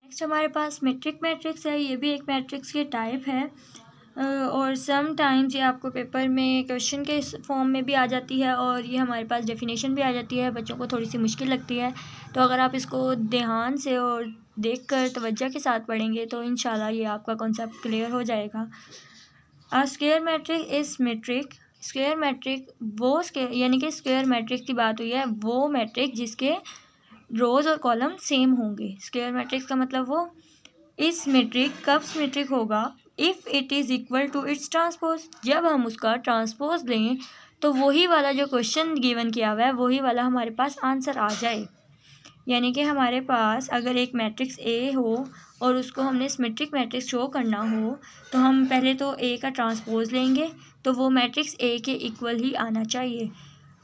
Next हमारे पास metric matrix है। ये भी एक मैट्रिक्स के टाइप है और सम टाइम्स ये आपको पेपर में क्वेश्चन के फॉर्म में भी आ जाती है और ये हमारे पास डेफिनेशन भी आ जाती है। बच्चों को थोड़ी सी मुश्किल लगती है, तो अगर आप इसको ध्यान से और देखकर तवज्जो के साथ पढ़ेंगे तो इंशाल्लाह ये आपका कॉन्सेप्ट क्लियर हो जाएगा। A square matrix is matrix. Square matrix वो स्क्वायर यानी कि स्क्वायर मैट्रिक की बात हुई है, वो मैट्रिक जिसके रोज़ और कॉलम सेम होंगे। स्क्वायर मैट्रिक्स का मतलब वो इस मैट्रिक कब सिमेट्रिक होगा, if it is equal to its transpose. जब हम उसका ट्रांसपोज लें तो वही वाला जो क्वेश्चन गिवन किया हुआ है वही वाला हमारे पास आंसर आ जाए। यानी कि हमारे पास अगर एक मैट्रिक्स ए हो और उसको हमने सिमेट्रिक मैट्रिक्स शो करना हो तो हम पहले तो ए का ट्रांसपोज लेंगे, तो वो मैट्रिक्स ए के इक्वल ही आना चाहिए।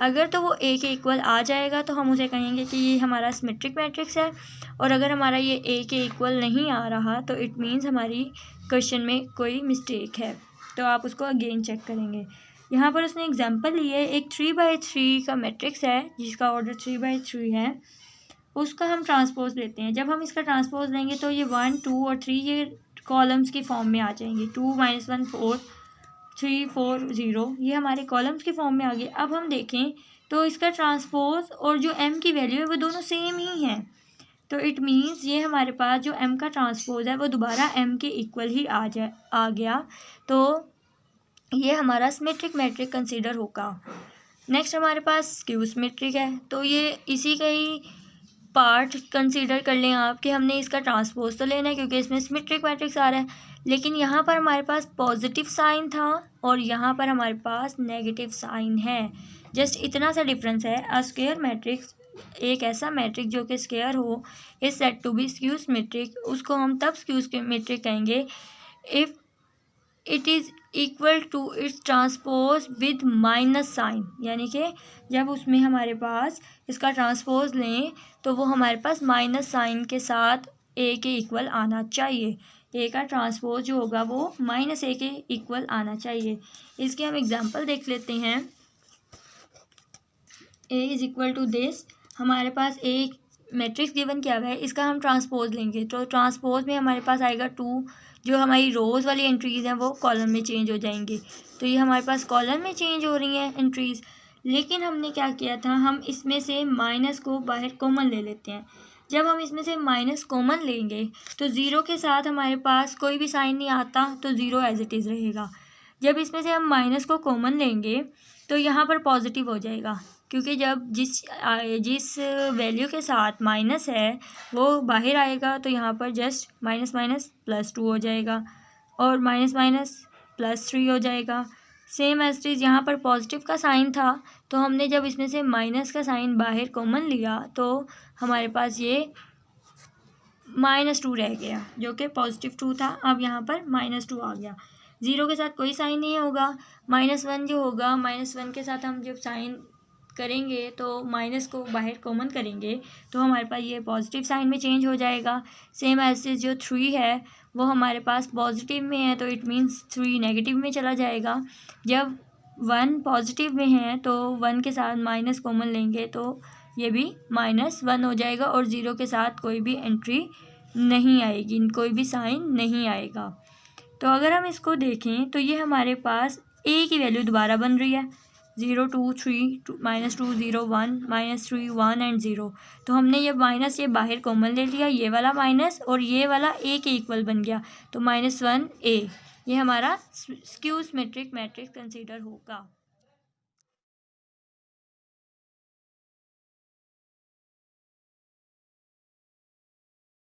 अगर तो वो ए के इक्वल आ जाएगा तो हम उसे कहेंगे कि ये हमारा सिमेट्रिक मैट्रिक्स है, और अगर हमारा ये ए के इक्वल नहीं आ रहा तो इट मीन्स हमारी क्वेश्चन में कोई मिस्टेक है, तो आप उसको अगेन चेक करेंगे। यहाँ पर उसने एग्जांपल ली है, एक 3/3 का मैट्रिक्स है जिसका ऑर्डर 3/3 है, उसका हम ट्रांसपोज लेते हैं। जब हम इसका ट्रांसपोज लेंगे तो ये 1, 2 और 3 ये कॉलम्स की फॉर्म में आ जाएंगे। 2 - 1 4, 3 4 0 ये हमारे कॉलम्स की फॉर्म में आ गए। अब हम देखें तो इसका ट्रांसपोज और जो m की वैल्यू है वो दोनों सेम ही हैं, तो इट मीन्स ये हमारे पास जो m का ट्रांसपोज है वो दोबारा m के इक्वल ही आ गया, तो ये हमारा सिमेट्रिक मैट्रिक कंसीडर होगा। नेक्स्ट हमारे पास स्क्यू सिमेट्रिक है, तो ये इसी का ही पार्ट कंसीडर कर लें आप कि हमने इसका ट्रांसपोज तो लेना है क्योंकि इसमें सिमेट्रिक मैट्रिक्स आ रहा है, लेकिन यहाँ पर हमारे पास पॉजिटिव साइन था और यहाँ पर हमारे पास नेगेटिव साइन है। जस्ट इतना सा डिफरेंस है। अ स्क्वायर मैट्रिक्स एक ऐसा मैट्रिक जो कि स्क्वायर हो is said to be skew symmetric. उसको हम तब स्क्यू सिमेट्रिक कहेंगे if it is equal to its transpose with minus sign, यानी कि जब उसमें हमारे पास इसका ट्रांसपोज लें तो वो हमारे पास माइनस साइन के साथ ए के इक्वल आना चाहिए। ए का ट्रांसपोज जो होगा वो -a के इक्वल आना चाहिए। इसके हम एग्जांपल देख लेते हैं। A is equal to this, हमारे पास एक मैट्रिक्स गिवन किया हुआ है, इसका हम ट्रांसपोज लेंगे तो ट्रांसपोज में हमारे पास आएगा 2, जो हमारी रोज़ वाली एंट्रीज़ हैं वो कॉलम में चेंज हो जाएंगी, तो ये हमारे पास कॉलम में चेंज हो रही हैं एंट्रीज़। लेकिन हमने क्या किया था, हम इसमें से माइनस को बाहर कॉमन ले लेते हैं। जब हम इसमें से माइनस कॉमन लेंगे तो ज़ीरो के साथ हमारे पास कोई भी साइन नहीं आता, तो ज़ीरो एज इट इज़ रहेगा। जब इसमें से हम माइनस को कॉमन लेंगे तो यहाँ पर पॉजिटिव हो जाएगा, क्योंकि जब जिस वैल्यू के साथ माइनस है वो बाहर आएगा तो यहाँ पर जस्ट माइनस माइनस +2 हो जाएगा और माइनस माइनस +3 हो जाएगा। सेम एज इट इज़ यहाँ पर पॉजिटिव का साइन था, तो हमने जब इसमें से माइनस का साइन बाहर कॉमन लिया तो हमारे पास ये -2 रह गया, जो कि पॉजिटिव 2 था। अब यहाँ पर -2 आ गया। ज़ीरो के साथ कोई साइन नहीं होगा। -1 जो होगा, -1 के साथ हम जब साइन करेंगे तो माइनस को बाहर कॉमन करेंगे तो हमारे पास ये पॉजिटिव साइन में चेंज हो जाएगा। सेम ऐसे जो 3 है वो हमारे पास पॉजिटिव में है, तो इट मीन्स 3 नेगेटिव में चला जाएगा। जब 1 पॉजिटिव में है तो 1 के साथ माइनस कॉमन लेंगे तो ये भी -1 हो जाएगा और ज़ीरो के साथ कोई भी एंट्री नहीं आएगी, कोई भी साइन नहीं आएगा। तो अगर हम इसको देखें तो ये हमारे पास ए की वैल्यू दोबारा बन रही है, 0 2 3 -2 0 1 -3 1 एंड 0। तो हमने ये माइनस ये बाहर कॉमन ले लिया, ये वाला माइनस और ये वाला ए के इक्वल बन गया, तो -1 a ये हमारा स्क्यू सिमेट्रिक मैट्रिक्स कंसीडर होगा।